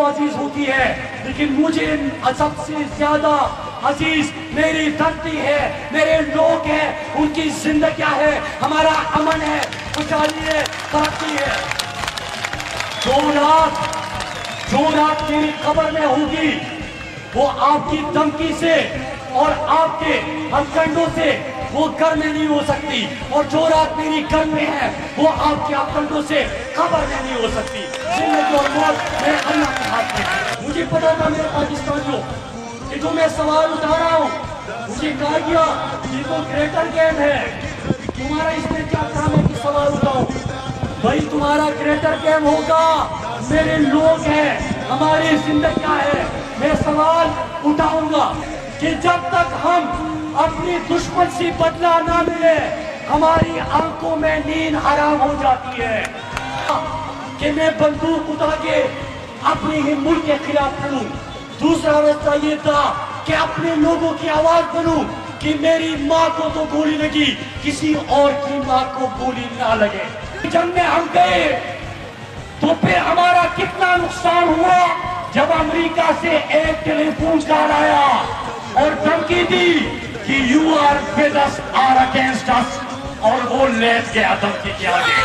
को अजीज होती है, लेकिन मुझे सबसे ज्यादा अजीज मेरी धरती है, मेरे लोग हैं, उनकी जिंदगी है, हमारा अमन है, खुशहाली है, तरक्की है। जो रात मेरी कब्र में होगी वो आपकी धमकी से और आपके हथकंडों से वो घर में नहीं हो सकती, और जो रात मेरी घर में है वो आपके हथकंडों से कब्र में नहीं हो सकती। जिंदगी और मौत मेरे अल्लाह के हाथ में है। मुझे पता था मेरे पाकिस्तानियों कि जो मैं सवाल उठा रहा हूँ, मुझे कहा गया ये तो ग्रेटर गेम है, तुम्हारा इसमें क्या काम है कि सवाल उठाओ। भाई तुम्हारा ग्रेटर गेम होगा, मेरे लोग हैं, हमारी जिंदगी है। मैं सवाल उठाऊंगा कि जब तक हम अपनी दुश्मन से बदला ना मिले हमारी आंखों में नींद हराम हो जाती है। कि मैं बंदूक उठा के अपने ही मुल्क के खिलाफ लड़ूं। दूसरा रास्ता ये था कि अपने लोगों की आवाज बनूं कि मेरी माँ को तो गोली लगी, किसी और की माँ को गोली ना लगे। जंग में हम गए तो फिर हमारा कितना नुकसान हुआ जब अमेरिका से एक टेलीफोन कॉल आया और धमकी दी कि यू आर विद अस और अगेंस्ट अस, और वो लेट गया धमकी के आगे।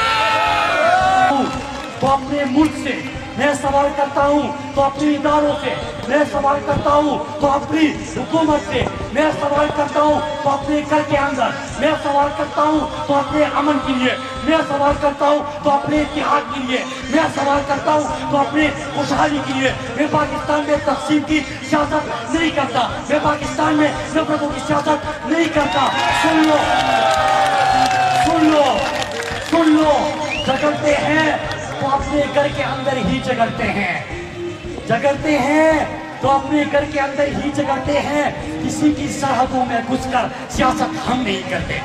तो अपने मुल्क से मैं सवाल करता हूँ, तो अपने इदारों से मैं सवाल करता हूँ, तो अपनी हुकूमत से मैं सवाल करता हूँ, तो अपने घर के अंदर मैं सवाल करता हूँ, तो अपने अमन के लिए मैं सवाल करता हूँ, तो अपने इत्तेहाद के लिए मैं सवाल करता हूँ, तो अपने खुशहाली के लिए। मैं पाकिस्तान में तकसीम की सियासत नहीं करता, मैं पाकिस्तान में नफरतों की सियासत नहीं करता। सुन लो सुन लो सुन लो, झगड़ते हैं तो अपने घर के अंदर ही झगड़ते हैं, झगड़ते हैं तो अपने घर के अंदर ही झगड़ते हैं, किसी की सरहदों में घुसकर सियासत हम नहीं करते।